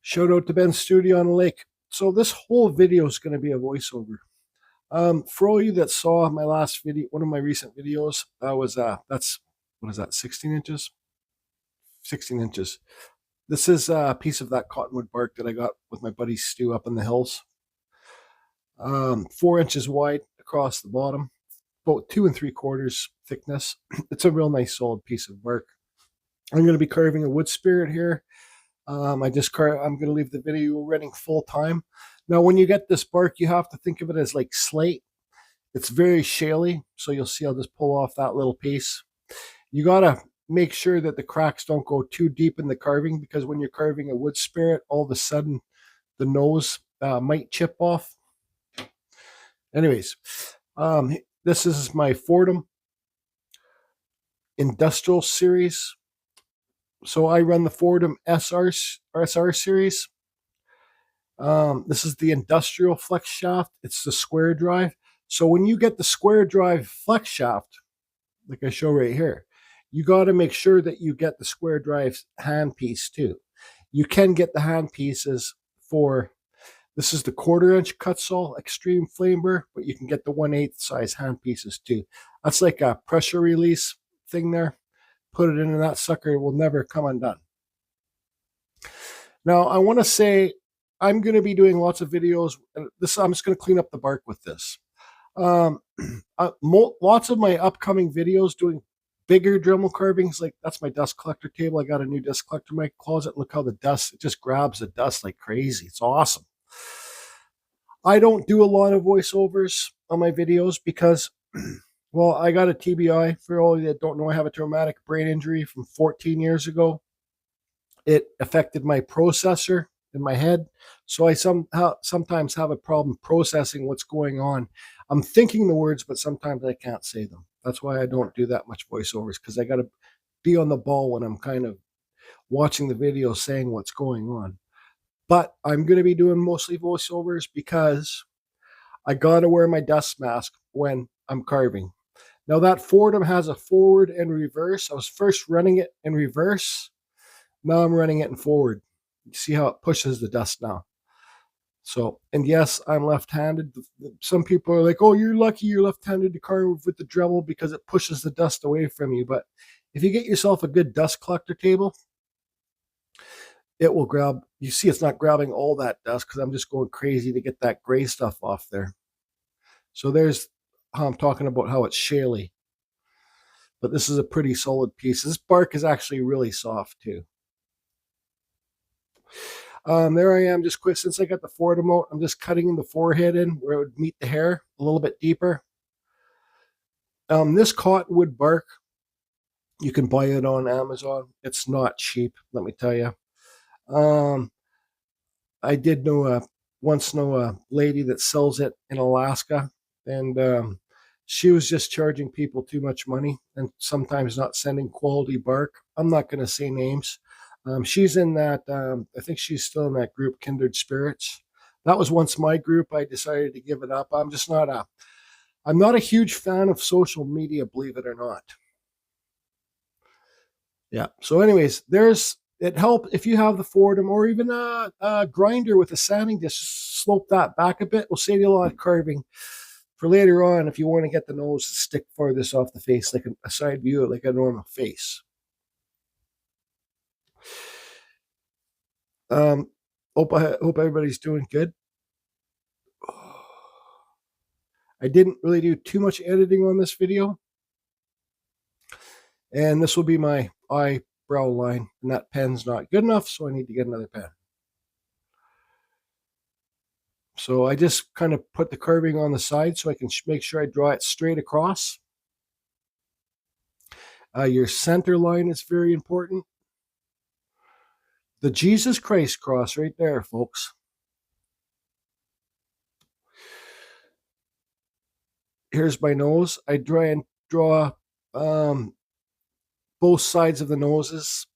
Shout out to Ben's studio on the lake. So this whole video is going to be a voiceover. For all you that saw my last video, one of my recent videos, that's what is that, 16 inches? 16 inches. This is a piece of that cottonwood bark that I got with my buddy Stu up in the hills. 4 inches wide across the bottom, about 2 3/4 thickness. It's a real nice solid piece of bark. I'm going to be carving a wood spirit here. I'm going to leave the video running full time. Now, when you get this bark, you have to think of it as like slate. It's very shaly, so you'll see I'll just pull off that little piece. You got to make sure that the cracks don't go too deep in the carving, because when you're carving a wood spirit, all of a sudden the nose might chip off. Anyways, this is my Fordham Industrial Series. So I run the Fordham SR series. This is the industrial flex shaft. It's the square drive. So when you get the square drive flex shaft, like I show right here, you got to make sure that you get the square drive handpiece too. You can get the handpieces for, this is the 1/4 inch cut saw extreme flame burr, but you can get the 1/8 size handpieces too. That's like a pressure release thing there. Put it in, and that sucker will never come undone. Now, I want to say I'm going to be doing lots of videos. I'm just going to clean up the bark with this. Lots of my upcoming videos doing bigger Dremel carvings, like that's my dust collector table. I got a new dust collector in my closet. Look how the dust, it just grabs the dust like crazy. It's awesome. I don't do a lot of voiceovers on my videos because, well, I got a TBI. For all of you that don't know, I have a traumatic brain injury from 14 years ago. It affected my processor in my head. So I sometimes have a problem processing what's going on. I'm thinking the words, but sometimes I can't say them. That's why I don't do that much voiceovers, because I got to be on the ball when I'm kind of watching the video saying what's going on. But I'm going to be doing mostly voiceovers because I got to wear my dust mask when I'm carving. Now that Fordham has a forward and reverse. I was first running it in reverse. Now I'm running it in forward. You see how it pushes the dust now. So, and yes, I'm left-handed. Some people are like, oh, you're lucky you're left-handed to carve with the Dremel because it pushes the dust away from you. But if you get yourself a good dust collector table, it will grab, you see it's not grabbing all that dust because I'm just going crazy to get that gray stuff off there. So there's how I'm talking about how it's shaly. But this is a pretty solid piece. This bark is actually really soft too. There I am, just quick, since I got the Fordham out, I'm just cutting the forehead in where it would meet the hair a little bit deeper. This cottonwood bark, you can buy it on Amazon. It's not cheap, let me tell you. I did once know a lady that sells it in Alaska, and she was just charging people too much money and sometimes not sending quality bark. I'm not going to say names. She's in that, I think she's still in that group, Kindred Spirits. That was once my group. I decided to give it up. I'm not a huge fan of social media, believe it or not. Yeah. So anyways, it helps if you have the Fordham or even a grinder with a sanding disc. Slope that back a bit. Will save you a lot of carving for later on if you want to get the nose to stick farthest off the face, like a side view, like a normal face. Hope everybody's doing good. I didn't really do too much editing on this video. And this will be my eyebrow line. And that pen's not good enough, so I need to get another pen. So I just kind of put the carving on the side so I can make sure I draw it straight across. Your center line is very important. The Jesus Christ cross right there, folks. Here's my nose. I try and draw both sides of the noses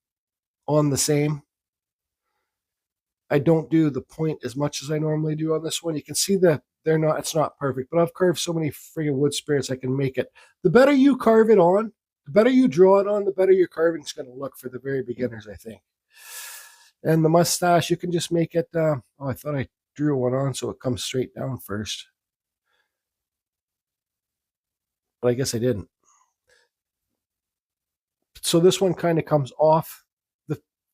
on the same. I don't do the point as much as I normally do on this one. You can see that it's not perfect, but I've carved so many friggin' wood spirits I can make it. The better you carve it on, the better you draw it on, the better your carving's going to look for the very beginners, I think. And the mustache, you can just make it, oh, I thought I drew one on so it comes straight down first. But I guess I didn't. So this one kind of comes off.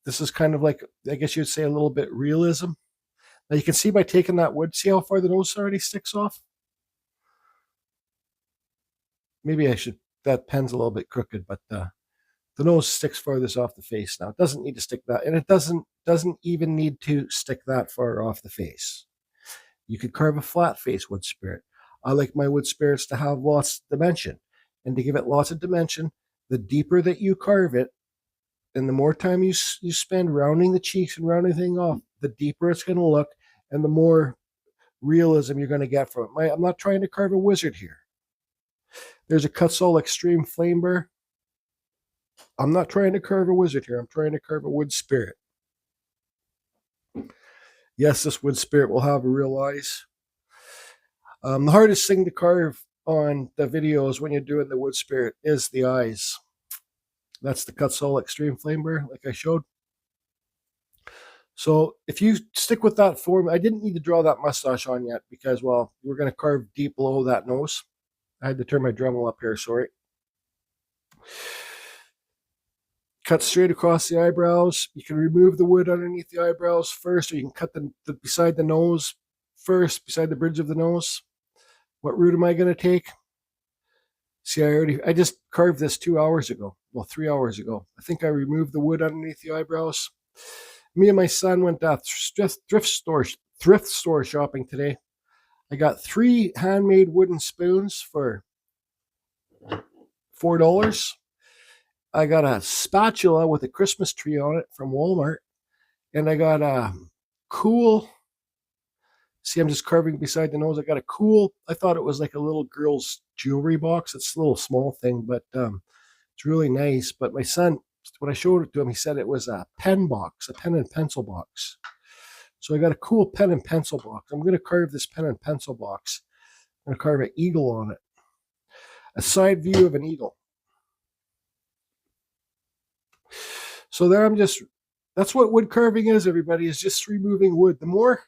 This is kind of like, I guess you'd say, a little bit realism. Now you can see by taking that wood, see how far the nose already sticks off? Maybe I should, that pen's a little bit crooked, but the nose sticks farthest off the face now. It doesn't need to stick that, and it doesn't even need to stick that far off the face. You could carve a flat face wood spirit. I like my wood spirits to have lots of dimension. And to give it lots of dimension, the deeper that you carve it, and the more time you spend rounding the cheeks and rounding things off, the deeper it's going to look, and the more realism you're going to get from it. I'm not trying to carve a wizard here. There's a Kutzall Extreme Flame Burr. I'm not trying to carve a wizard here. I'm trying to carve a wood spirit. Yes, this wood spirit will have real eyes. The hardest thing to carve on the videos when you're doing the wood spirit is the eyes. That's the Kutzall Extreme Flame Burr, like I showed. So if you stick with that form, I didn't need to draw that mustache on yet because, well, we're going to carve deep below that nose. I had to turn my Dremel up here, sorry. Cut straight across the eyebrows. You can remove the wood underneath the eyebrows first, or you can cut the beside the nose first, beside the bridge of the nose. What route am I going to take? See, I just carved this 2 hours ago. Well, 3 hours ago. I think I removed the wood underneath the eyebrows. Me and my son went to thrift store shopping today. I got 3 handmade wooden spoons for $4. I got a spatula with a Christmas tree on it from Walmart. And I got a cool, see, I'm just carving beside the nose. I got a cool, I thought it was like a little girl's jewelry box. It's a little small thing, but it's really nice. But my son, when I showed it to him, he said it was a pen box, a pen and pencil box. So I got a cool pen and pencil box. I'm going to carve this pen and pencil box. I'm going to carve an eagle on it. A side view of an eagle. So there I'm just, that's what wood carving is, everybody, is just removing wood. The more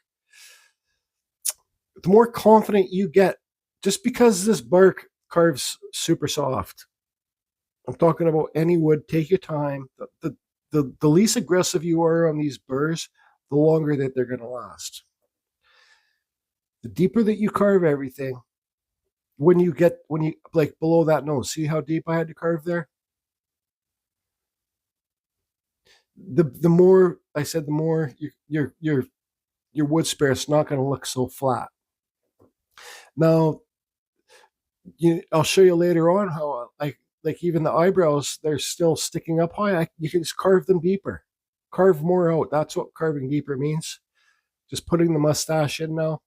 confident you get, just because this bark carves super soft. I'm talking about any wood, take your time. The least aggressive you are on these burrs, the longer that they're going to last. The deeper that you carve everything, when you like below that nose, see how deep I had to carve there? The more I said, the more your wood spirit's not going to look so flat. Now, I'll show you later on how like even the eyebrows, they're still sticking up high. You can just carve them deeper, carve more out. That's what carving deeper means. Just putting the mustache in now.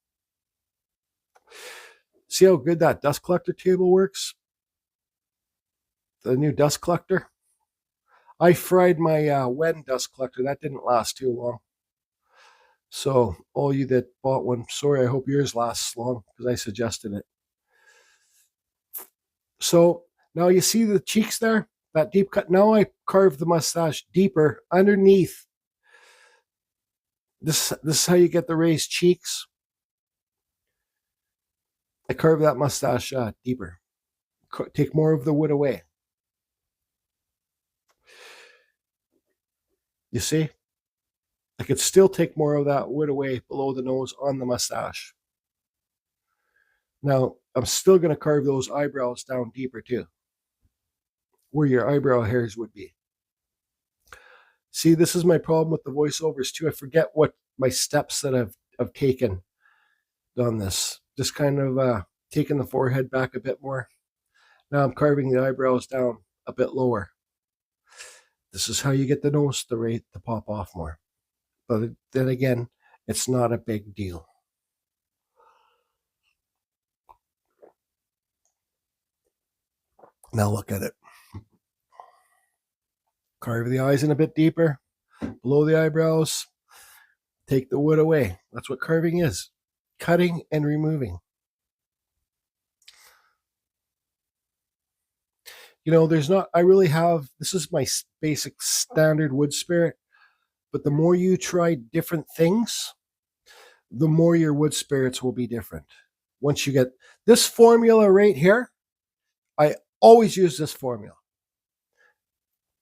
See how good that dust collector table works? The new dust collector. I fried my Wen dust collector. That didn't last too long. So all you that bought one, sorry, I hope yours lasts long because I suggested it. So now you see the cheeks there, that deep cut. Now I carved the mustache deeper underneath. This is how you get the raised cheeks. I carved that mustache deeper. Take more of the wood away. You see? I could still take more of that wood away below the nose on the mustache. Now, I'm still going to carve those eyebrows down deeper too, where your eyebrow hairs would be. See, this is my problem with the voiceovers too. I forget what my steps that I've taken on this. Just kind of taking the forehead back a bit more. Now I'm carving the eyebrows down a bit lower. This is how you get the nose to pop off more. But then again, it's not a big deal. Now look at it. Carve the eyes in a bit deeper, below the eyebrows. Take the wood away. That's what carving is. Cutting and removing. You know, there's not, I really have, this is my basic standard wood spirit. But the more you try different things, the more your wood spirits will be different. Once you get this formula right here, I always use this formula.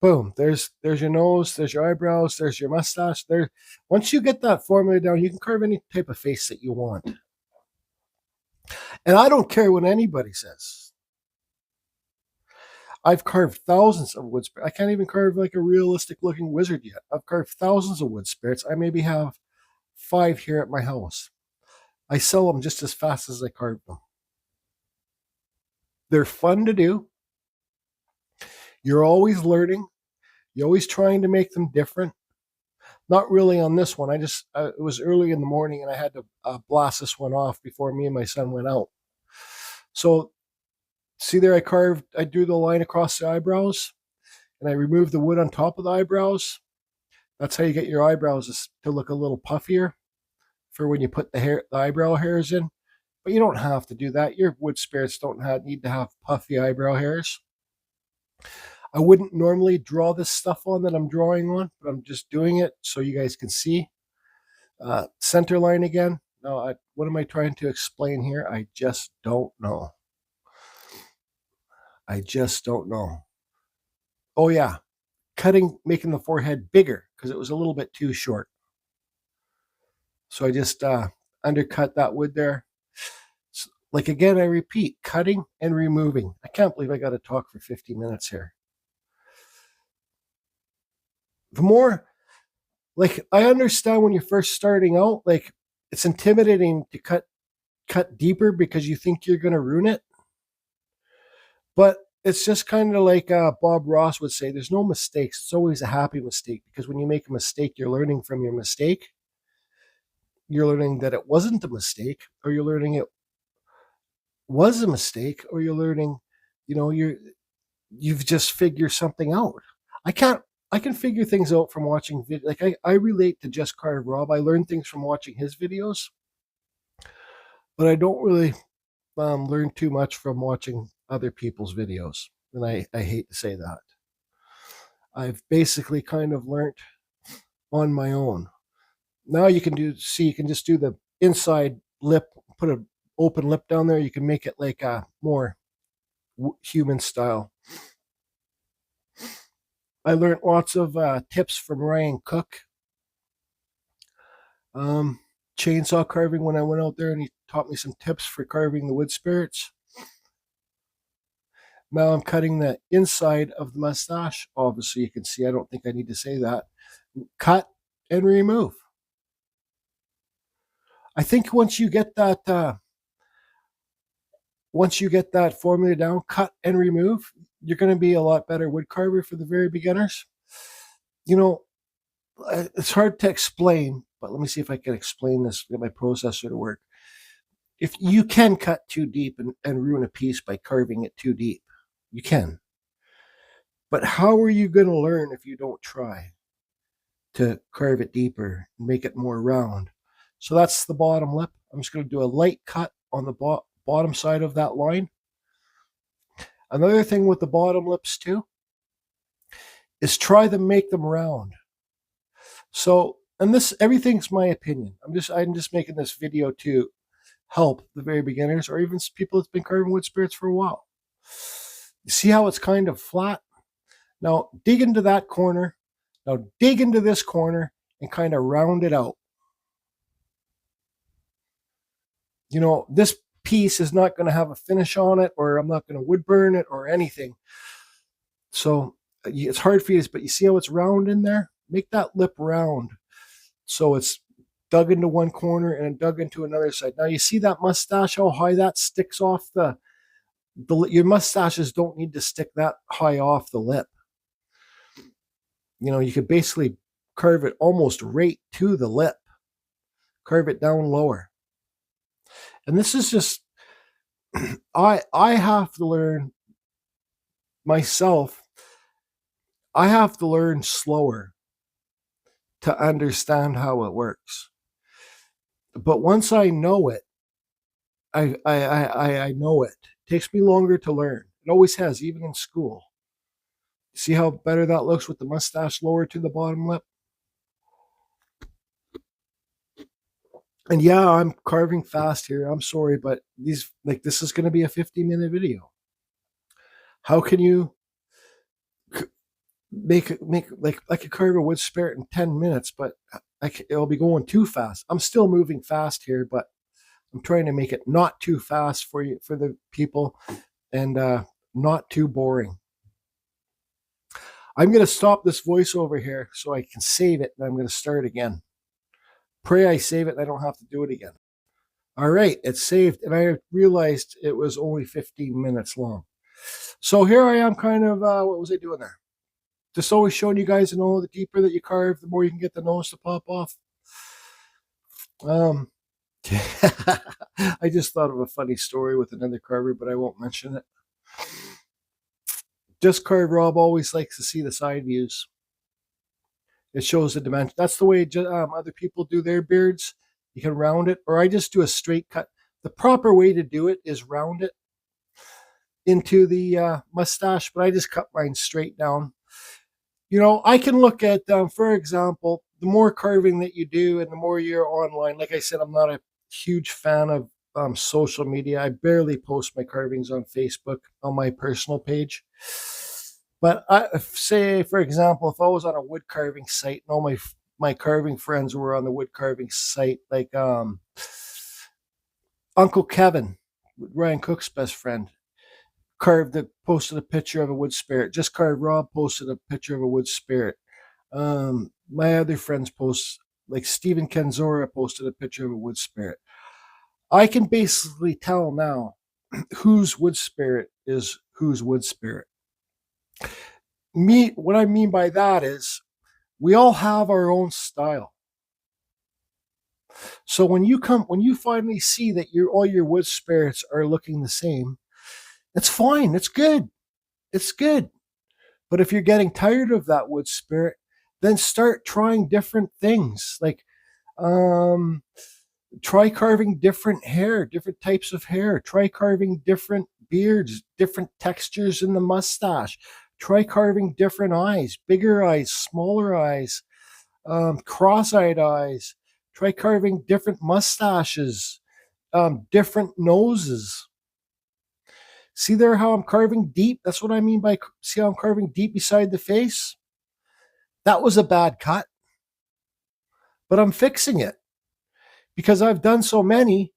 Boom, there's your nose, there's your eyebrows, there's your mustache. There, once you get that formula down, you can carve any type of face that you want. And I don't care what anybody says. I've carved thousands of wood spirits. I can't even carve like a realistic looking wizard yet. I've carved thousands of wood spirits. I maybe have 5 here at my house. I sell them just as fast as I carve them. They're fun to do. You're always learning. You're always trying to make them different. Not really on this one. It was early in the morning and I had to blast this one off before me and my son went out. So see there, I drew the line across the eyebrows and I removed the wood on top of the eyebrows. That's how you get your eyebrows to look a little puffier for when you put the eyebrow hairs in. But you don't have to do that. Your wood spirits don't need to have puffy eyebrow hairs. I wouldn't normally draw this stuff on that I'm drawing on, but I'm just doing it so you guys can see. Center line again. No, what am I trying to explain here? I just don't know. I just don't know. Oh yeah, making the forehead bigger because it was a little bit too short. So I just undercut that wood there. So, like again, I repeat, cutting and removing. I can't believe I got to talk for 50 minutes here. The more, like, I understand when you're first starting out, like, it's intimidating to cut deeper because you think you're going to ruin it. But it's just kind of like Bob Ross would say, there's no mistakes. It's always a happy mistake, because when you make a mistake, you're learning from your mistake. You're learning that it wasn't a mistake, or you're learning it was a mistake, or you're learning, you've just figured something out. I can figure things out from watching video. Like I relate to Just Carve Rob. I learn things from watching his videos, but I don't really learn too much from watching other people's videos. And I hate to say that. I've basically kind of learned on my own. Now you can just do the inside lip, put an open lip down there. You can make it like a more human style. I learned lots of tips from Ryan Cook. Chainsaw carving when I went out there, and he taught me some tips for carving the wood spirits. Now I'm cutting the inside of the mustache. Obviously, you can see, I don't think I need to say that. Cut and remove. I think once you get that formula down, cut and remove, you're going to be a lot better wood carver for the very beginners. It's hard to explain, but let me see if I can explain this, get my processor to work. If you can cut too deep and ruin a piece by carving it too deep, you can. But how are you going to learn if you don't try to carve it deeper and make it more round? So that's the bottom lip. I'm just going to do a light cut on the bottom side of that line. Another thing with the bottom lips too is try to make them round. So, and everything's my opinion. I'm just making this video to help the very beginners, or even people that's been carving wood spirits for a while. You see how it's kind of flat? Now dig into that corner. Now dig into this corner and kind of round it out. This piece is not going to have a finish on it, or I'm not going to wood burn it or anything. So it's hard for you, but you see how it's round in there? Make that lip round so it's dug into one corner and dug into another side. Now you see that mustache, how high that sticks off your mustaches don't need to stick that high off the lip. You could basically carve it almost right to the lip. Carve it down lower. And this is just, I have to learn myself. I have to learn slower to understand how it works. But once I know it, I know it. It takes me longer to learn. It always has, even in school. See how better that looks with the mustache lower to the bottom lip? And yeah, I'm carving fast here. I'm sorry, but this is going to be a 50-minute video. How can you make like I could carve a wood spirit in 10 minutes, but it'll be going too fast. I'm still moving fast here, but I'm trying to make it not too fast for you, for the people, and not too boring. I'm going to stop this voiceover here so I can save it, and I'm going to start again. Pray I save it and I don't have to do it again. All right, it's saved, and I realized it was only 15 minutes long. So here I am, kind of, what was I doing there? Just always showing you guys, the deeper that you carve, the more you can get the nose to pop off. I just thought of a funny story with another carver, but I won't mention it. Just Carve Rob always likes to see the side views. It shows the dimension. That's the way other people do their beards. You can round it, or I just do a straight cut. The proper way to do it is round it into the mustache, but I just cut mine straight down. I can look at, for example, the more carving that you do and the more you're online. Like I said, I'm not a huge fan of social media. I barely post my carvings on Facebook on my personal page. But say, for example, if I was on a wood carving site and all my carving friends were on the wood carving site, like Uncle Kevin, Ryan Cook's best friend, posted a picture of a wood spirit. Just Carve Rob posted a picture of a wood spirit. My other friends post, like Stephen Kenzora posted a picture of a wood spirit. I can basically tell now whose wood spirit is whose wood spirit. What I mean by that is we all have our own style. So when you finally see that all your wood spirits are looking the same, it's fine. It's good. It's good. But if you're getting tired of that wood spirit, then start trying different things. Like, try carving different hair, different types of hair. Try carving different beards, different textures in the mustache. Try carving different eyes, bigger eyes, smaller eyes, cross-eyed eyes. Try carving different mustaches, different noses. See there how I'm carving deep? That's what I mean by, see how I'm carving deep beside the face? That was a bad cut. But I'm fixing it. Because I've done so many,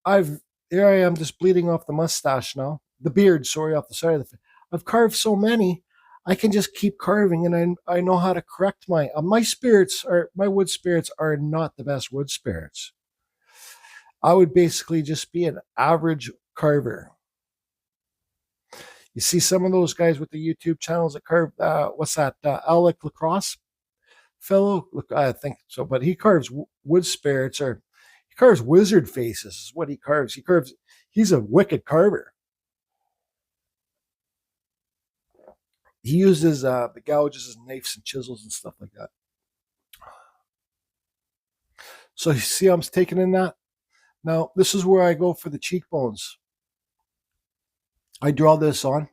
here I am just bleeding off the mustache now. The beard, sorry, off the side of the face. I've carved so many, I can just keep carving, and I know how to correct my wood spirits are not the best wood spirits. I would basically just be an average carver. You see some of those guys with the YouTube channels that carve, what's that, Alec Lacrosse fellow? Look, I think so, but he carves wood spirits, or he carves wizard faces is what he carves. He's a wicked carver. He uses the gouges and knives and chisels and stuff like that. So you see I'm taking in that? Now, this is where I go for the cheekbones. I draw this on.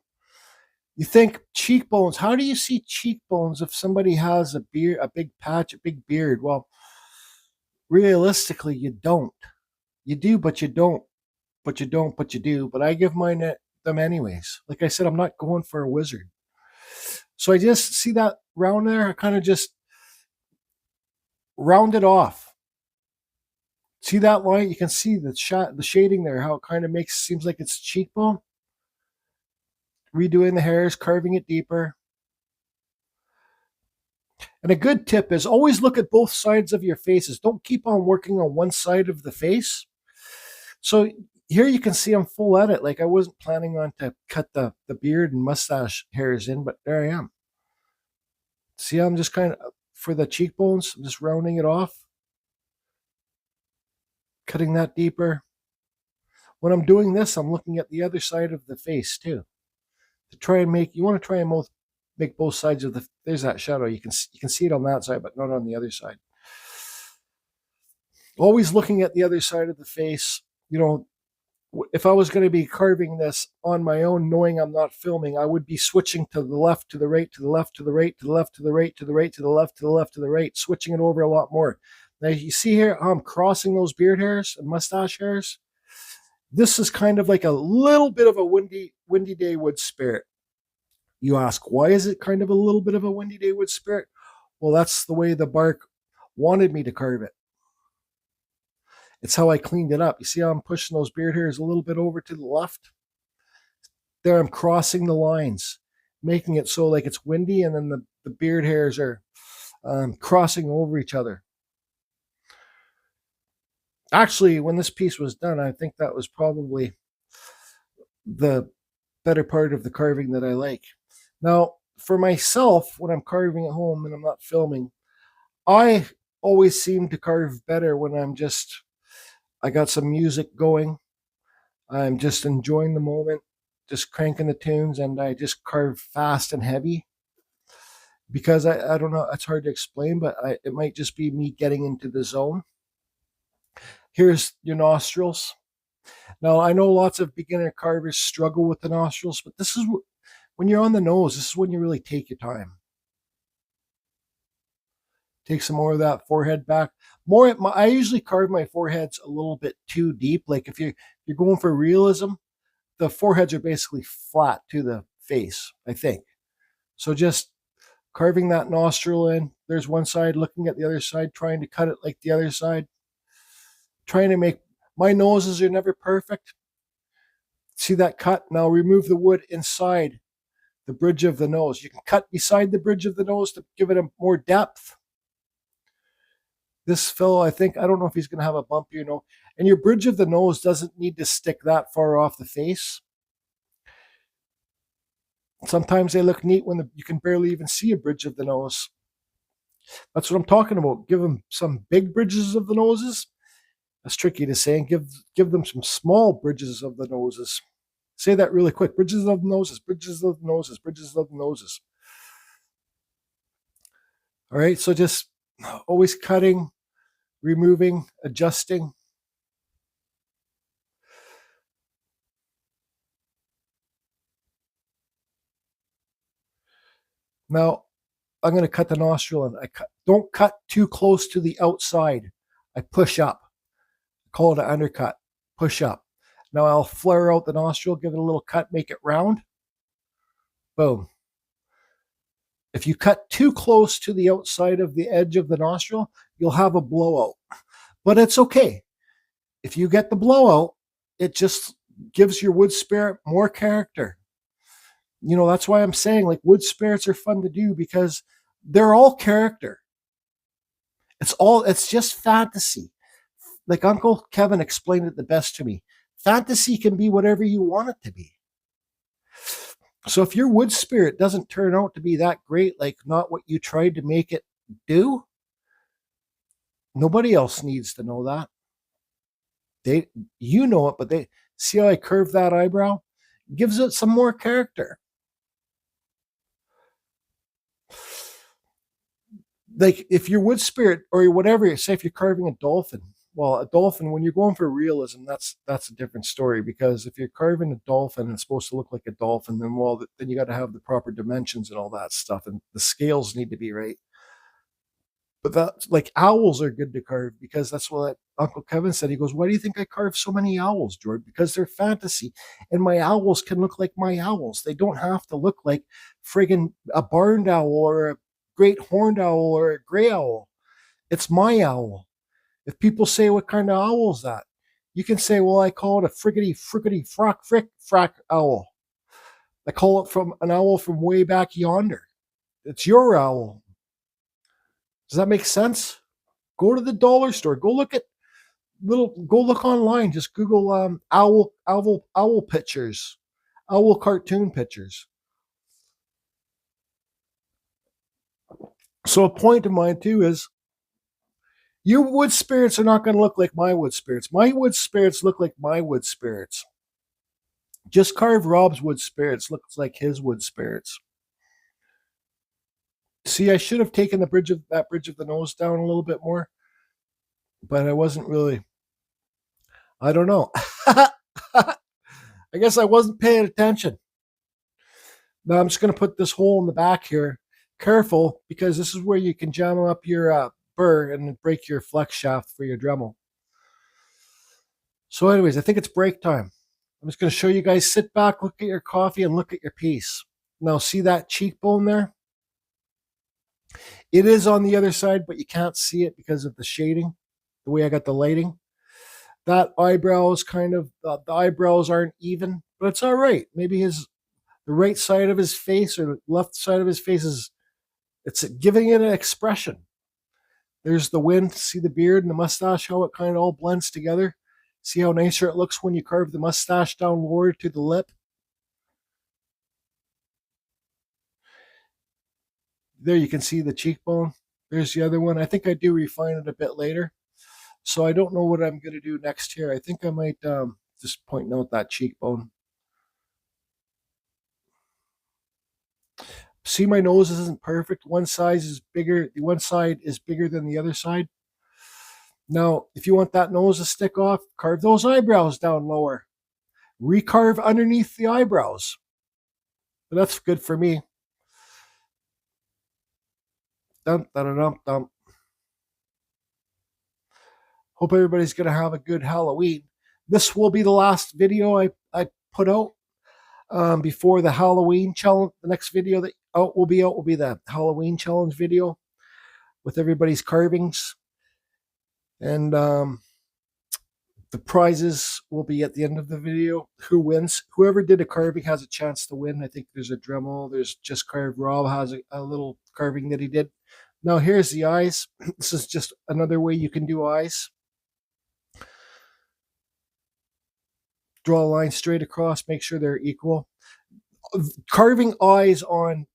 You think cheekbones, how do you see cheekbones if somebody has a beard, a big patch, a big beard? Well, realistically, you don't. You do, but you don't. But you don't, but you do. But I give mine them anyways. Like I said, I'm not going for a wizard. So I just see that round there. I kind of just round it off. See that line? You can see the shading there, how it kind of seems like it's cheekbone. Redoing the hairs, carving it deeper. And a good tip is always look at both sides of your faces. Don't keep on working on one side of the face. So here you can see I'm full at it. Like I wasn't planning on to cut the beard and mustache hairs in, but there I am. See, I'm just kind of, for the cheekbones, I'm just rounding it off. Cutting that deeper. When I'm doing this, I'm looking at the other side of the face too. To try and you want to try and make both sides of there's that shadow. You can see it on that side, but not on the other side. Always looking at the other side of the face. If I was going to be carving this on my own, knowing I'm not filming, I would be switching to the left, to the right, to the left, to the right, to the left, to the right, to the right, to the left, to the left, to the right, switching it over a lot more. Now you see here, I'm crossing those beard hairs and mustache hairs. This is kind of like a little bit of a windy day wood spirit. You ask, why is it kind of a little bit of a windy day wood spirit? Well, that's the way the bark wanted me to carve it. It's how I cleaned it up. You see how I'm pushing those beard hairs a little bit over to the left? There I'm crossing the lines, making it so like it's windy, and then the beard hairs are crossing over each other. Actually, when this piece was done, I think that was probably the better part of the carving that I like. Now, for myself, when I'm carving at home and I'm not filming, I always seem to carve better when I got some music going. I'm just enjoying the moment, just cranking the tunes, and I just carve fast and heavy. Because I don't know, it's hard to explain, but it might just be me getting into the zone. Here's your nostrils. Now, I know lots of beginner carvers struggle with the nostrils, but this is when you're on the nose, this is when you really take your time. Take some more of that forehead back. I usually carve my foreheads a little bit too deep. Like if you're going for realism, the foreheads are basically flat to the face, I think. So just carving that nostril in. There's one side, looking at the other side, trying to cut it like the other side. Trying to make, my noses are never perfect. See that cut? Now remove the wood inside the bridge of the nose. You can cut beside the bridge of the nose to give it a more depth. This fellow, I don't know if he's going to have a bump, and your bridge of the nose doesn't need to stick that far off the face. Sometimes they look neat when you can barely even see a bridge of the nose. That's what I'm talking about. Give them some big bridges of the noses. That's tricky to say. And give them some small bridges of the noses. Say that really quick. Bridges of the noses, bridges of the noses, bridges of the noses. All right, so just always cutting, removing, adjusting. Now, I'm going to cut the nostril, and don't cut too close to the outside. I push up. I call it an undercut. Push up. Now I'll flare out the nostril, give it a little cut, make it round. Boom. If you cut too close to the outside of the edge of the nostril, you'll have a blowout. But it's okay. If you get the blowout, it just gives your wood spirit more character. That's why I'm saying like wood spirits are fun to do, because they're all character. It's just fantasy. Like Uncle Kevin explained it the best to me. Fantasy can be whatever you want it to be. So if your wood spirit doesn't turn out to be that great, like not what you tried to make it do, nobody else needs to know that. You know it, but they see how I curve that eyebrow? Gives it some more character. Like if your wood spirit or whatever, say if you're carving a dolphin, well, a dolphin, when you're going for realism, that's a different story, because if you're carving a dolphin and it's supposed to look like a dolphin, then you got to have the proper dimensions and all that stuff, and the scales need to be right. But that's like owls are good to carve, because that's what Uncle Kevin said. He goes, why do you think I carve so many owls, George? Because they're fantasy, and my owls can look like my owls. They don't have to look like friggin' a barned owl or a great horned owl or a gray owl. It's my owl. If people say, what kind of owl is that? You can say, well, I call it a friggity frack owl. I call it from an owl from way back yonder. It's your owl. Does that make sense? Go to the dollar store. Go look online. Just Google owl pictures, owl cartoon pictures. So a point of mine too is, your wood spirits are not going to look like my wood spirits. My wood spirits look like my wood spirits. Just carve Rob's wood spirits looks like his wood spirits. See, I should have taken that bridge of the nose down a little bit more, but I wasn't really. I don't know. I guess I wasn't paying attention. Now I'm just going to put this hole in the back here. Careful, because this is where you can jam up your burr and break your flex shaft for your Dremel. So anyways, I think it's break time. I'm just going to show you guys, sit back, look at your coffee, and look at your piece. Now, see that cheekbone there? It is on the other side, but you can't see it because of the shading, the way I got the lighting. That eyebrow is kind of, the eyebrows aren't even, but it's all right. Maybe the right side of his face or the left side of his face it's giving it an expression. There's the wind, see the beard and the mustache, how it kind of all blends together. See how nicer it looks when you carve the mustache down lower to the lip. There you can see the cheekbone. There's the other one. I think I do refine it a bit later. So I don't know what I'm going to do next here. I think I might just point out that cheekbone. See, my nose isn't perfect. One side is bigger than the other side. Now, if you want that nose to stick off, carve those eyebrows down lower. Recarve underneath the eyebrows. But that's good for me. Dum, dum, dum, dum. Hope everybody's going to have a good Halloween. This will be the last video I put out before the Halloween challenge. The next video that will be the Halloween challenge video with everybody's carvings. And the prizes will be at the end of the video. Who wins? Whoever did a carving has a chance to win. I think there's a Dremel. There's Just Carved. Rob has a little carving that he did. Now here's the eyes. This is just another way you can do eyes. Draw a line straight across. Make sure they're equal. Carving eyes on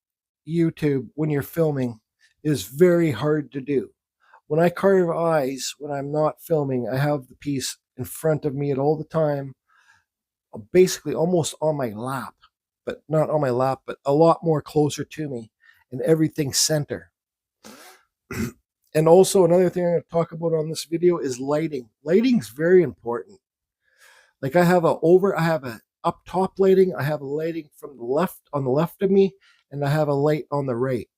YouTube when you're filming is very hard to do. When I carve eyes, when I'm not filming, I have the piece in front of me at all the time, basically almost on my lap, but not on my lap, but a lot more closer to me, and everything center. And also another thing I'm going to talk about on this video is lighting. Lighting's very important. Like I have a up top lighting, I have a lighting from the left, on the left of me, and I have a light on the right.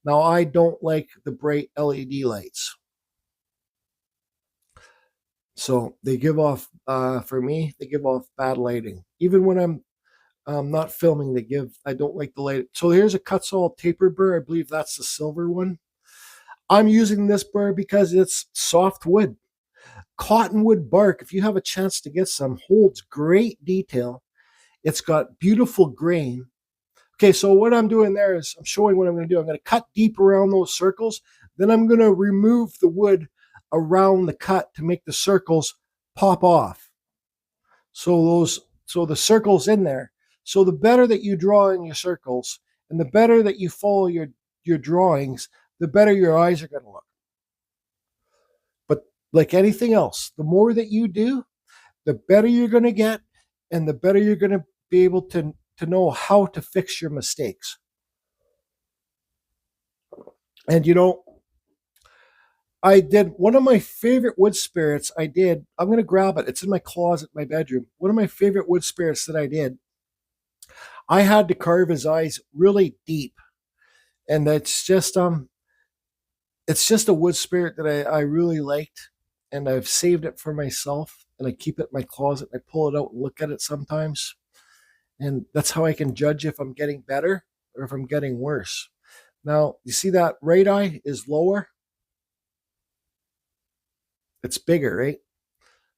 Now I don't like the bright LED lights. So they give off, for me, they give off bad lighting. Even when I'm not filming, I don't like the light. So here's a Kutzall taper burr. I believe that's the silver one. I'm using this burr because it's soft wood. Cottonwood bark, if you have a chance to get some, holds great detail. It's got beautiful grain. Okay, so what I'm doing there is I'm showing what I'm going to do. I'm going to cut deep around those circles. Then I'm going to remove the wood around the cut to make the circles pop off. So the circles in there. So the better that you draw in your circles and the better that you follow your drawings, the better your eyes are going to look. But like anything else, the more that you do, the better you're going to get, and the better you're going to be able to know how to fix your mistakes. And you know, I did one of my favorite wood spirits I'm going to grab it. It's in my closet, my bedroom. One of my favorite wood spirits that I did. I had to carve his eyes really deep. And it's just a wood spirit that I really liked. And I've saved it for myself. And I keep it in my closet. I pull it out and look at it sometimes. And that's how I can judge if I'm getting better or if I'm getting worse. Now, you see that right eye is lower? It's bigger, right?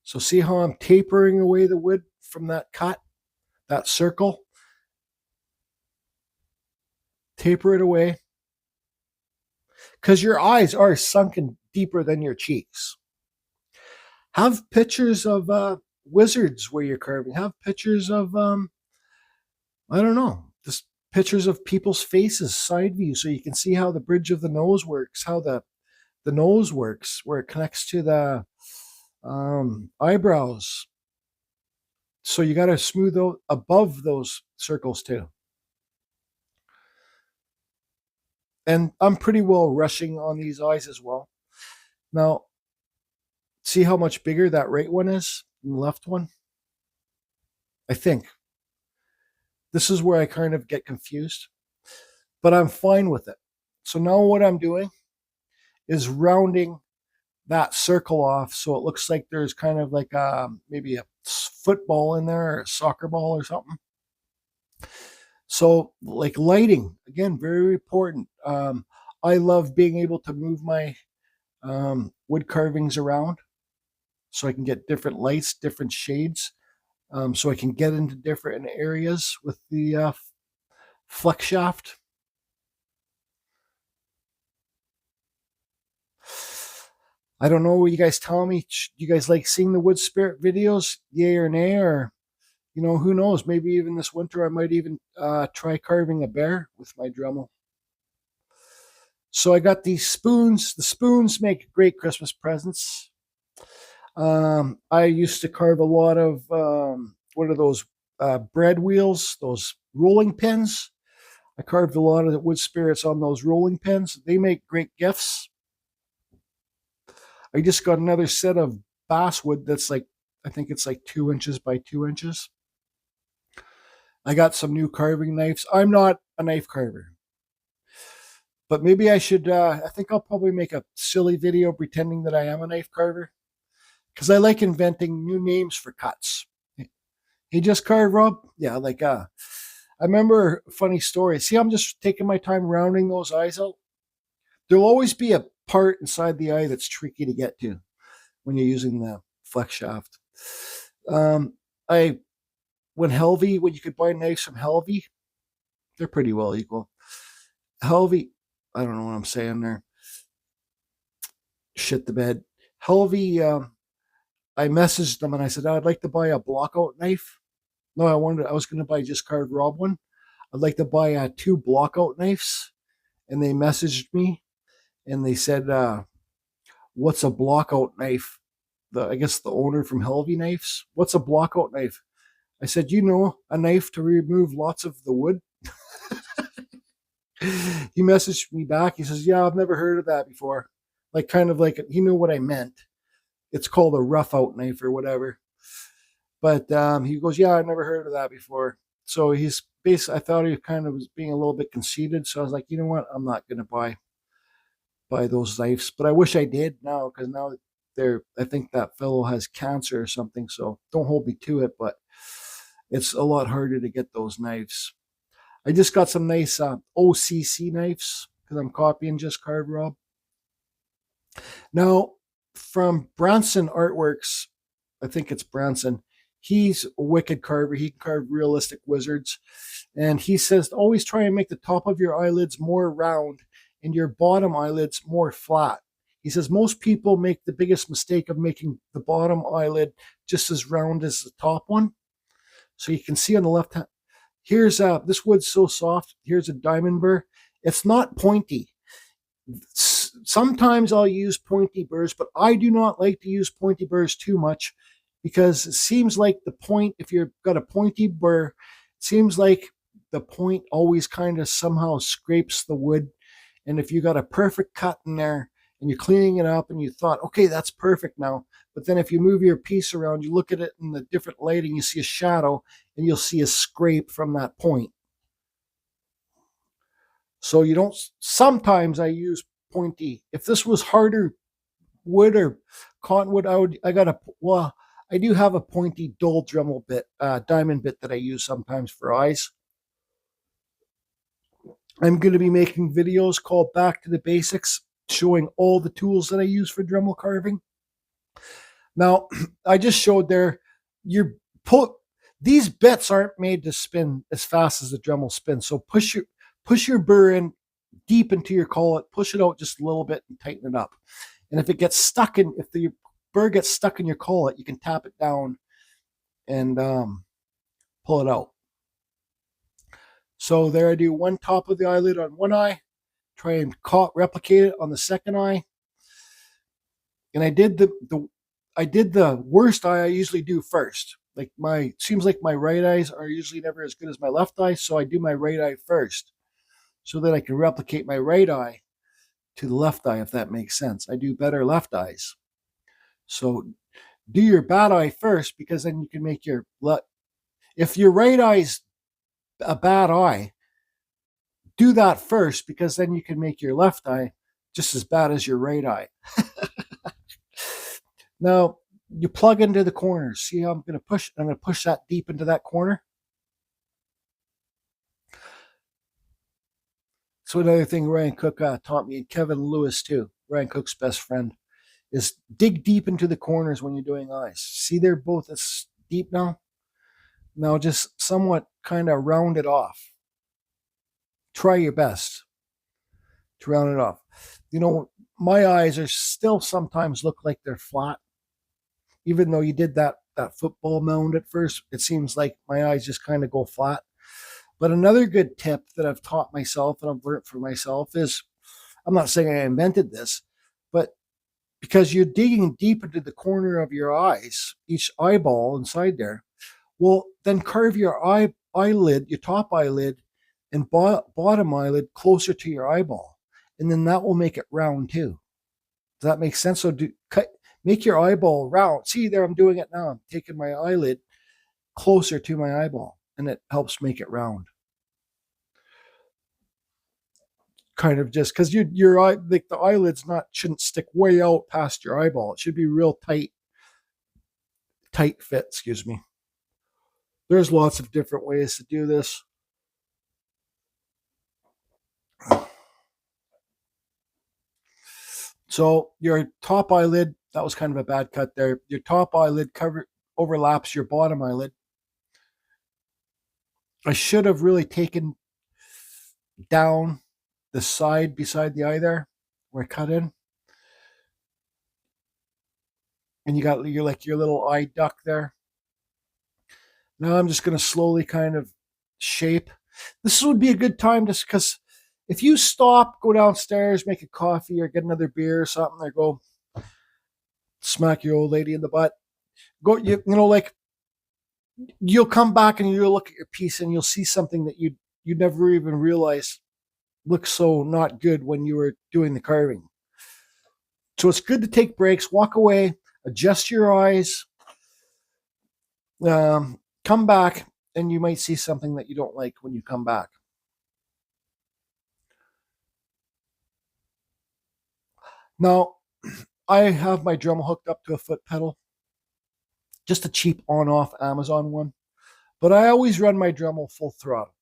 So see how I'm tapering away the wood from that cut, that circle? Taper it away. Because your eyes are sunken deeper than your cheeks. Have pictures of wizards where you're carving. Have pictures of, I don't know, just pictures of people's faces, side view, so you can see how the bridge of the nose works, how the nose works, where it connects to the eyebrows. So you got to smooth out above those circles too. And I'm pretty well rushing on these eyes as well. Now, see how much bigger that right one is than the left one? I think. This is where I kind of get confused. But I'm fine with it. So now what I'm doing is rounding that circle off so it looks like there's kind of like maybe a football in there or a soccer ball or something. So like lighting, again, very important. I love being able to move my wood carvings around so I can get different lights, different shades, so I can get into different areas with the flex shaft. I don't know what you guys tell me. Do you guys like seeing the wood spirit videos? Yay or nay? Or, who knows? Maybe even this winter I might even try carving a bear with my Dremel. So I got these spoons. The spoons make great Christmas presents. I used to carve a lot of, what are those, bread wheels, those rolling pins. I carved a lot of the wood spirits on those rolling pins. They make great gifts. I just got another set of basswood that's like, I think it's like 2 inches by 2 inches. I got some new carving knives. I'm not a knife carver, but maybe I should, I think I'll probably make a silly video pretending that I am a knife carver because I like inventing new names for cuts. He just carved, Rob? Yeah, like, I remember a funny story. See, I'm just taking my time rounding those eyes out. There'll always be a part inside the eye that's tricky to get to when you're using the flex shaft. When you could buy knives from Helvey, they're pretty well equal. Helvey, I don't know what I'm saying there. Shit the bed. Helvey, I messaged them and I said, I'd like to buy a blockout knife. No, I was going to buy just carved Rob one. I'd like to buy 2 blockout knives. And they messaged me and they said, what's a blockout knife? I guess the owner from Helvey Knives. What's a blockout knife? I said, a knife to remove lots of the wood. He messaged me back. He says, yeah, I've never heard of that before. Like, kind of like, he knew what I meant. It's called a rough out knife or whatever. But he goes, yeah, I never heard of that before. So he's basically, I thought he kind of was being a little bit conceited. So I was like, you know what? I'm not going to buy those knives. But I wish I did now, because now I think that fellow has cancer or something. So don't hold me to it, but it's a lot harder to get those knives. I just got some nice OCC knives because I'm copying Just Carve Rob. Now, from Branson Artworks, I think it's Branson. He's a wicked carver. He can carve realistic wizards. And he says, always try and make the top of your eyelids more round and your bottom eyelids more flat. He says, most people make the biggest mistake of making the bottom eyelid just as round as the top one. So you can see on the left hand, here's this wood's so soft. Here's a diamond burr. It's not pointy. Sometimes I'll use pointy burrs, but I do not like to use pointy burrs too much because it seems like the point, if you've got a pointy burr, it seems like the point always kind of somehow scrapes the wood. And if you got a perfect cut in there and you're cleaning it up and you thought, okay, that's perfect now. But then if you move your piece around, you look at it in the different lighting, you see a shadow and you'll see a scrape from that point. So you don't, sometimes I use pointy. If this was harder wood or cottonwood, I do have a pointy dull Dremel bit, diamond bit that I use sometimes for eyes. I'm going to be making videos called Back to the Basics, showing all the tools that I use for Dremel carving. Now, I just showed there, these bits aren't made to spin as fast as the Dremel spins. So push your burr in deep into your collet, push it out just a little bit and tighten it up. And if the burr gets stuck in your collet, you can tap it down and pull it out. So there I do one top of the eyelid on one eye, try and replicate it on the second eye. And I did the worst eye I usually do first. Like seems like my right eyes are usually never as good as my left eye, so I do my right eye first so that I can replicate my right eye to the left eye, if that makes sense. I do better left eyes. So do your bad eye first, because then you can make if your right eye's a bad eye, do that first, because then you can make your left eye just as bad as your right eye. Now, you plug into the corners. See how I'm going to push? I'm going to push that deep into that corner. So another thing Ryan Cook taught me, and Kevin Lewis too, Ryan Cook's best friend, is dig deep into the corners when you're doing eyes. See, they're both as deep now. Now just somewhat kind of round it off. Try your best to round it off. You know, my eyes are still sometimes look like they're flat. Even though you did that football mound at first, it seems like my eyes just kind of go flat. But another good tip that I've taught myself and I've learned for myself is, I'm not saying I invented this, but because you're digging deep into the corner of your eyes, each eyeball inside there, well, then carve your eyelid, your top eyelid and bottom eyelid closer to your eyeball. And then that will make it round too. Does that make sense? So make your eyeball round. See there, I'm doing it now. I'm taking my eyelid closer to my eyeball and it helps make it round. Kind of just because your eye, like the eyelids shouldn't stick way out past your eyeball. It should be real tight fit, excuse me. There's lots of different ways to do this. So your top eyelid, that was kind of a bad cut there. Your top eyelid overlaps your bottom eyelid. I should have really taken down the side beside the eye there where I cut in. And you got your little eye duct there. Now I'm just going to slowly kind of shape. This would be a good time just because if you stop, go downstairs, make a coffee or get another beer or something, or go smack your old lady in the butt, go, you know, like you'll come back and you'll look at your piece and you'll see something that you never even realized looked so not good when you were doing the carving. So it's good to take breaks, walk away, adjust your eyes, come back, and you might see something that you don't like when you come back. Now, I have my Dremel hooked up to a foot pedal, just a cheap on-off Amazon one. But I always run my Dremel full throttle.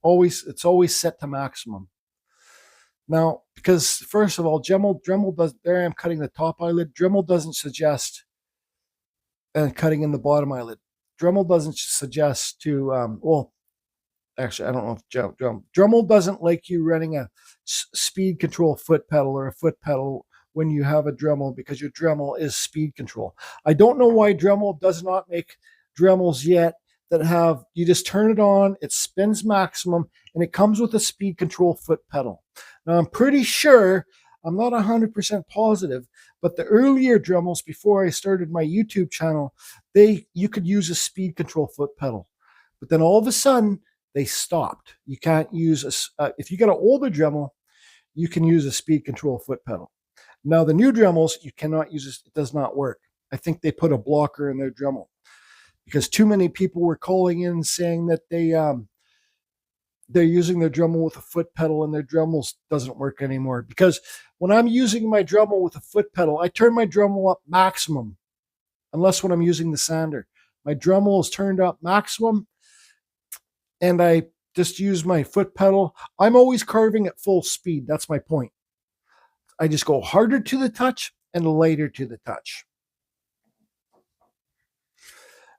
It's always set to maximum. Now, because first of all, Dremel does. There I am cutting the top eyelid. Dremel doesn't suggest cutting in the bottom eyelid. Dremel doesn't suggest to. Well, actually, I don't know if Dremel doesn't like you running a speed control foot pedal or a foot pedal when you have a Dremel, because your Dremel is speed control. I don't know why Dremel does not make Dremels yet that have, you just turn it on, it spins maximum, and it comes with a speed control foot pedal. Now, I'm pretty sure, I'm not 100% positive, but the earlier Dremels, before I started my YouTube channel, you could use a speed control foot pedal. But then all of a sudden, they stopped. You can't use if you got an older Dremel, you can use a speed control foot pedal. Now, the new Dremels, you cannot use this. It does not work. I think they put a blocker in their Dremel because too many people were calling in saying that they're using their Dremel with a foot pedal and their Dremels doesn't work anymore. Because when I'm using my Dremel with a foot pedal, I turn my Dremel up maximum, unless when I'm using the sander. My Dremel is turned up maximum, and I just use my foot pedal. I'm always carving at full speed. That's my point. I just go harder to the touch and lighter to the touch.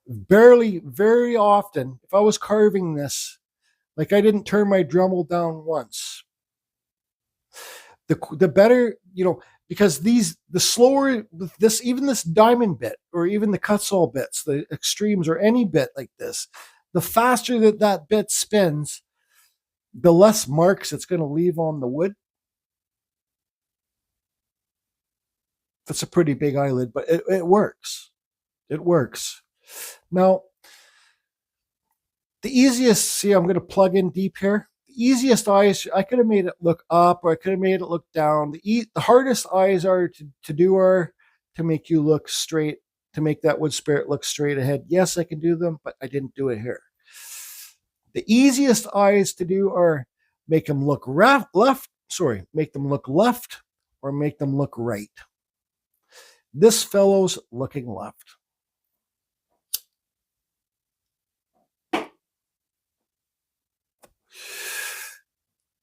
Very often, if I was carving this, like I didn't turn my Dremel down once. The better, because the slower this, even this diamond bit or even the cut saw bits, the extremes or any bit like this, the faster that bit spins, the less marks it's going to leave on the wood. That's a pretty big eyelid, but it works. It works. Now, the easiest, see, I'm going to plug in deep here. The easiest eyes, I could have made it look up or I could have made it look down. The hardest eyes are to do are to make you look straight, to make that wood spirit look straight ahead. Yes, I can do them, but I didn't do it here. The easiest eyes to do are make them look left or make them look right. This fellow's looking left.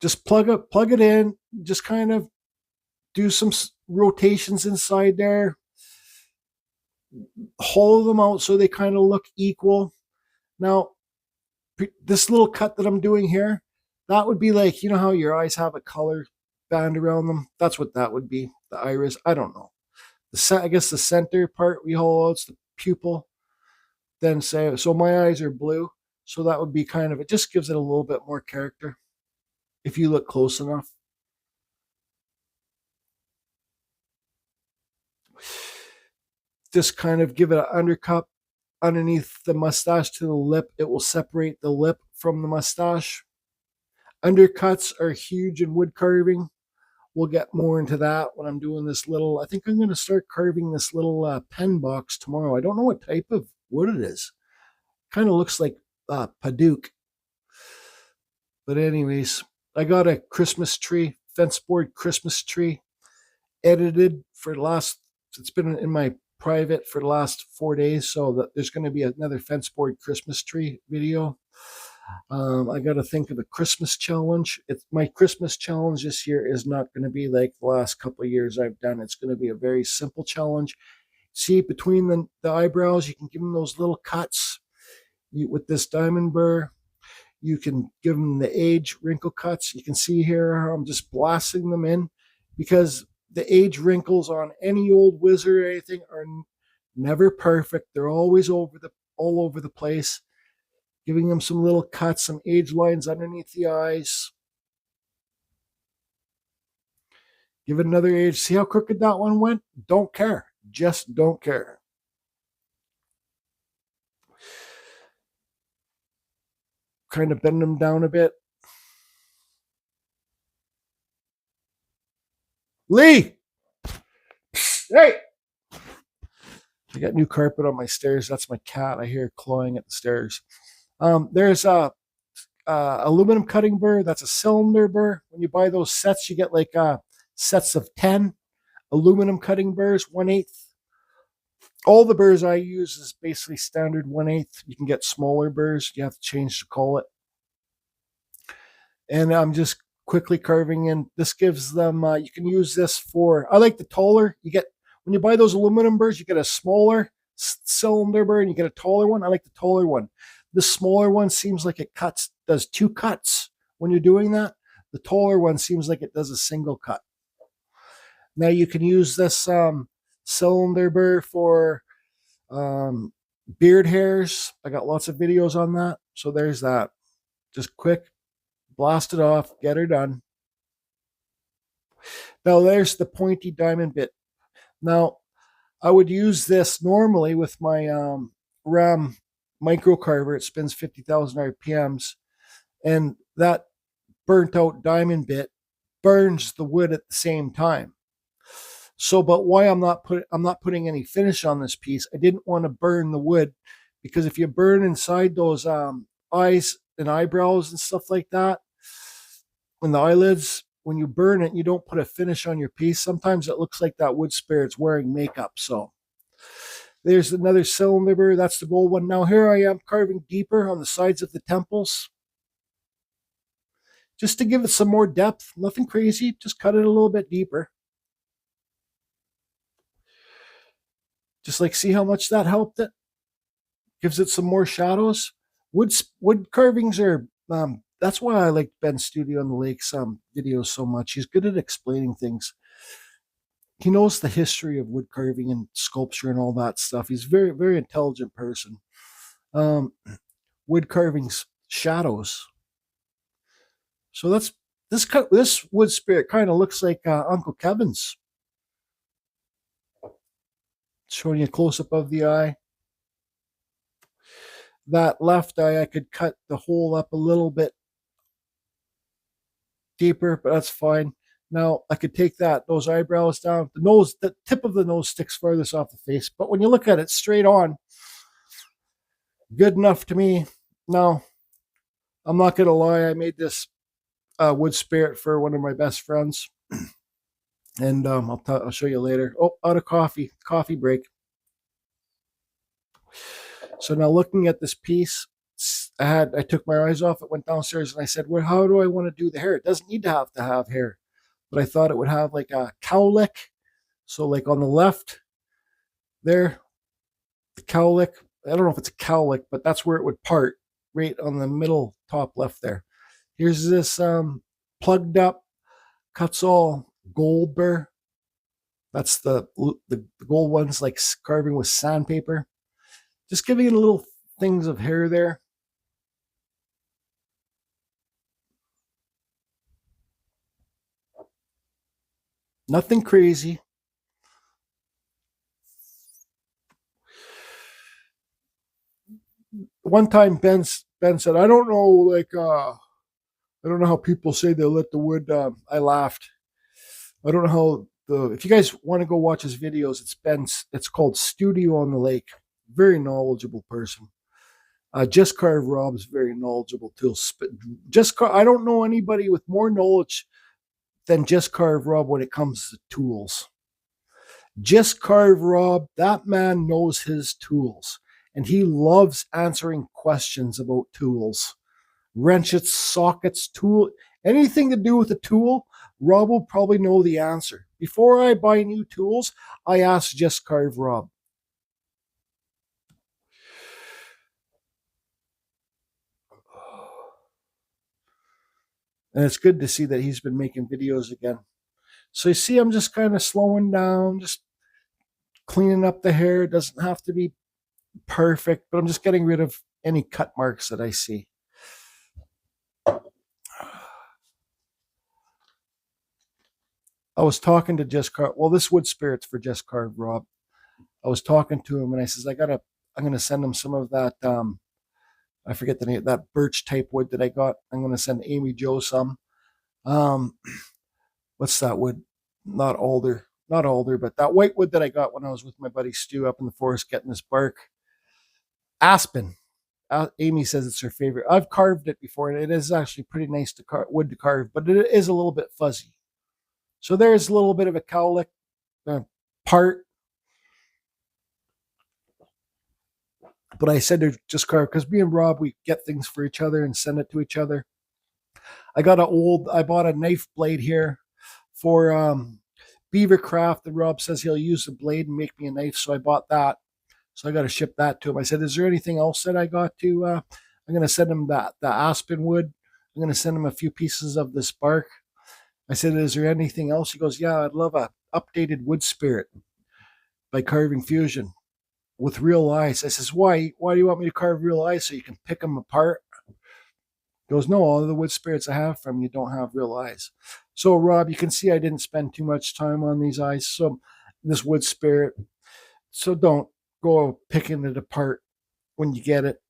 Just plug it in, just kind of do some rotations inside there, hollow them out so they kind of look equal. Now, this little cut that I'm doing here, that would be like, you know how your eyes have a color band around them? That's what that would be, the iris. I don't know. I guess the center part we hollow out, it's the pupil. Then say, so my eyes are blue. So that would be kind of, it just gives it a little bit more character if you look close enough. Just kind of give it an undercut underneath the mustache to the lip. It will separate the lip from the mustache. Undercuts are huge in wood carving. We'll get more into that when I'm doing this little, I think I'm going to start carving this little pen box tomorrow. I don't know what type of wood it is. Kind of looks like Paduke. But anyways, I got a Christmas tree, fence board Christmas tree, edited for the last, it's been in my private for the last 4 days, so that there's going to be another fence board Christmas tree video. I got to think of a Christmas challenge. My Christmas challenge this year is not going to be like the last couple of years I've done. It's going to be a very simple challenge. See, between the eyebrows, you can give them those little cuts. With this diamond burr, you can give them the age wrinkle cuts. You can see here how I'm just blasting them in, because the age wrinkles on any old wizard or anything are never perfect. They're always all over the place. Giving them some little cuts, some age lines underneath the eyes. Give it another age. See how crooked that one went? Don't care. Just don't care. Kind of bend them down a bit. Lee! Hey! I got new carpet on my stairs. That's my cat. I hear clawing at the stairs. There's a aluminum cutting burr. That's a cylinder burr. When you buy those sets, you get like sets of 10 aluminum cutting burrs, 1/8. All the burrs I use is basically standard 1/8. You can get smaller burrs. You have to change the collet. And I'm just quickly carving in. This gives them, you can use this for, I like the taller. When you buy those aluminum burrs, you get a smaller cylinder burr and you get a taller one. I like the taller one. The smaller one seems like it does 2 cuts when you're doing that. The taller one seems like it does a single cut. Now you can use this cylinder burr for beard hairs. I got lots of videos on that. So there's that. Just quick, blast it off, get her done. Now there's the pointy diamond bit. Now I would use this normally with my RAM microcarver. It spins 50,000 RPMs, and that burnt out diamond bit burns the wood at the same time. So, but why I'm not putting any finish on this piece. I didn't want to burn the wood, because if you burn inside those eyes and eyebrows and stuff like that, and the eyelids, when you burn it, you don't put a finish on your piece. Sometimes it looks like that wood spirit's wearing makeup. So there's another cylinder burr. That's the gold one. Now here I am carving deeper on the sides of the temples, just to give it some more depth. Nothing crazy. Just cut it a little bit deeper. Just like, see how much that helped it? Gives it some more shadows. Wood carvings are, that's why I like Ben's Studio on the Lakes videos so much. He's good at explaining things. He knows the history of wood carving and sculpture and all that stuff. He's a very, very intelligent person. Wood carvings, shadows. So this wood spirit kind of looks like Uncle Kevin's. Showing you a close-up of the eye. That left eye, I could cut the hole up a little bit deeper, but that's fine. Now I could take those eyebrows down. The tip of the nose sticks farthest off the face, but when you look at it straight on, good enough to me. Now, I'm not gonna lie, I made this wood spirit for one of my best friends. And I'll show you later. Oh, out of coffee break. So now looking at this piece, I took my eyes off it, went downstairs, and I said, well, how do I want to do the hair? It doesn't need to have hair, but I thought it would have like a cowlick. So like on the left there, the cowlick. I don't know if it's a cowlick, but that's where it would part, right on the middle top left there. Here's this plugged up, cuts all gold burr. That's the gold ones, like carving with sandpaper. Just giving it a little things of hair there. Nothing crazy. One time Ben said, I don't know, like I don't know how people say they let the wood. I laughed. I don't know how if you guys want to go watch his videos, it's called Studio on the Lake. Very knowledgeable person. Just Carve Rob's very knowledgeable too. I don't know anybody with more knowledge than Just Carve Rob when it comes to tools. Just Carve Rob, that man knows his tools, and he loves answering questions about tools, wrenches, sockets, tool, anything to do with a tool. Rob will probably know the answer. Before I buy new tools, I ask Just Carve Rob. And it's good to see that he's been making videos again. So you see, I'm just kind of slowing down, just cleaning up the hair. It doesn't have to be perfect, but I'm just getting rid of any cut marks that I see. I was talking to this wood spirit's for Just Carve Rob. I was talking to him and I says, I'm going to send him some of that, I forget the name, that birch type wood that I got. I'm going to send Amy Jo some. Um, what's that wood? Not alder, but that white wood that I got when I was with my buddy Stu up in the forest getting this bark. Aspen. Amy says it's her favorite. I've carved it before, and it is actually pretty nice wood to carve, but it is a little bit fuzzy. So there's a little bit of a cowlick part. But I said to Just Carve, because me and Rob, we get things for each other and send it to each other. I bought a knife blade here for Beaver Craft, and Rob says he'll use the blade and make me a knife, so I bought that. So I got to ship that to him. I said, is there anything else that I got to? I'm going to send him the aspen wood. I'm going to send him a few pieces of this bark. I said, is there anything else? He goes, yeah, I'd love a updated wood spirit by Carving Fusion with real eyes. I says, why? Why do you want me to carve real eyes so you can pick them apart? He goes, no, all the wood spirits I have from you don't have real eyes. So Rob, you can see I didn't spend too much time on these eyes. So this wood spirit. So don't go picking it apart when you get it.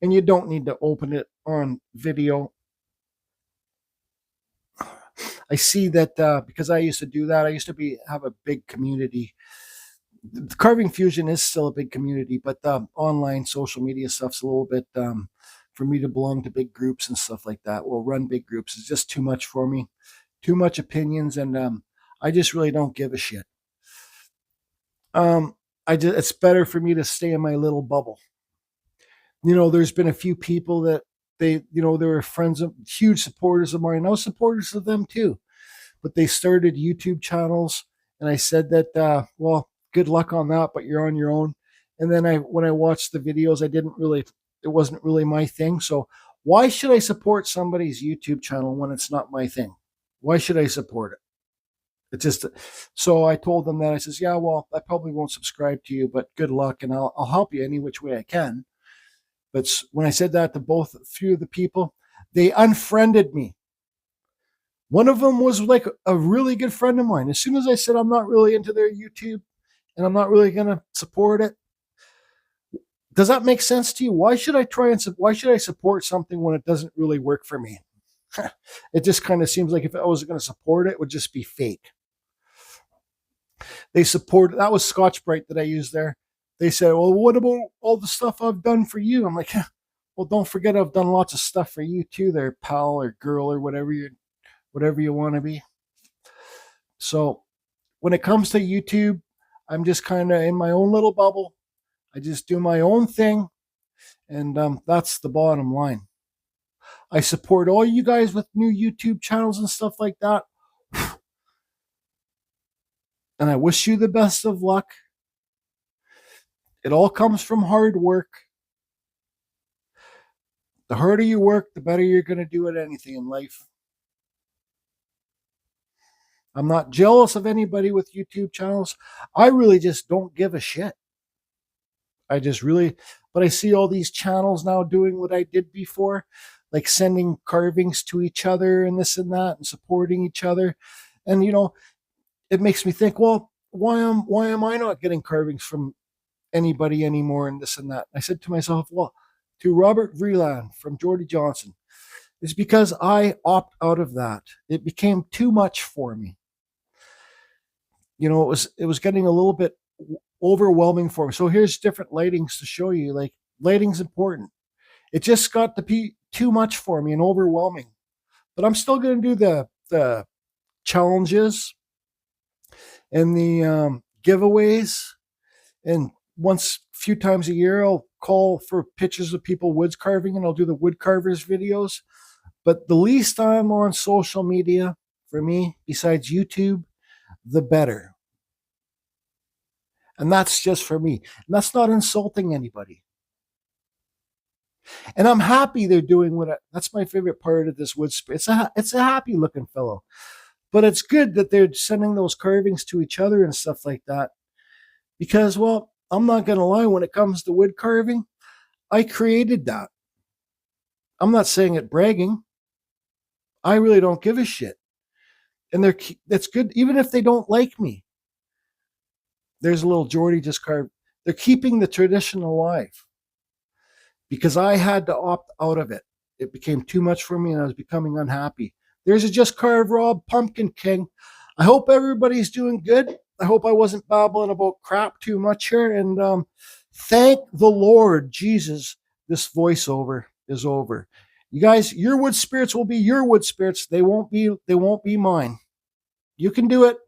And you don't need to open it on video. I see that because I used to do that. I used to have a big community. The Carving Fusion is still a big community, but online social media stuff's a little bit for me to belong to big groups and stuff like that. Well, run big groups is just too much for me, too much opinions, and I just really don't give a shit. It's better for me to stay in my little bubble. There's been a few people that they were friends of huge supporters of mine. I was supporters of them too, but they started YouTube channels, and I said that, well, good luck on that, but you're on your own. And then when I watched the videos, it wasn't really my thing. So why should I support somebody's YouTube channel when it's not my thing? Why should I support it? It's just, so I told them that. I says, yeah, well, I probably won't subscribe to you, but good luck, and I'll help you any which way I can. But when I said that to a few of the people, they unfriended me. One of them was like a really good friend of mine. As soon as I said I'm not really into their YouTube and I'm not really going to support it, does that make sense to you? Why should I support something when it doesn't really work for me? It just kind of seems like if I was going to support it, it would just be fake. That was Scotch Brite that I used there. They said, well, what about all the stuff I've done for you? I'm like, well, don't forget I've done lots of stuff for you too there, pal or girl or whatever you want to be. So when it comes to YouTube, I'm just kind of in my own little bubble. I just do my own thing, and that's the bottom line. I support all you guys with new YouTube channels and stuff like that. And I wish you the best of luck. It all comes from hard work. The harder you work, the better you're going to do at anything in life. I'm not jealous of anybody with YouTube channels. I really just don't give a shit. I just really, but I see all these channels now doing what I did before, like sending carvings to each other and this and that and supporting each other. And, it makes me think, well, why am I not getting carvings from anybody anymore and this and that? I said to myself, well, to Robert Vreeland from Jordy Johnson, it's because I opt out of that. It became too much for me. It was getting a little bit overwhelming for me. So here's different lightings to show you. Like, lighting's important. It just got to be too much for me and overwhelming. But I'm still going to do the challenges and the giveaways. And a few times a year, I'll call for pictures of people woods carving, and I'll do the wood carvers videos. But the least I'm on social media, for me, besides YouTube, the better. And that's just for me. And that's not insulting anybody. And I'm happy they're doing that's my favorite part of this wood spirit. It's a happy looking fellow. But it's good that they're sending those carvings to each other and stuff like that. Because, well, I'm not going to lie, when it comes to wood carving, I created that. I'm not saying it bragging. I really don't give a shit. And that's good, even if they don't like me. There's a little Jordy just carved. They're keeping the tradition alive. Because I had to opt out of it. It became too much for me and I was becoming unhappy. There's a Just Carve Rob Pumpkin King. I hope everybody's doing good. I hope I wasn't babbling about crap too much here. And thank the Lord Jesus, this voiceover is over. You guys, your wood spirits will be your wood spirits. They won't be mine. You can do it.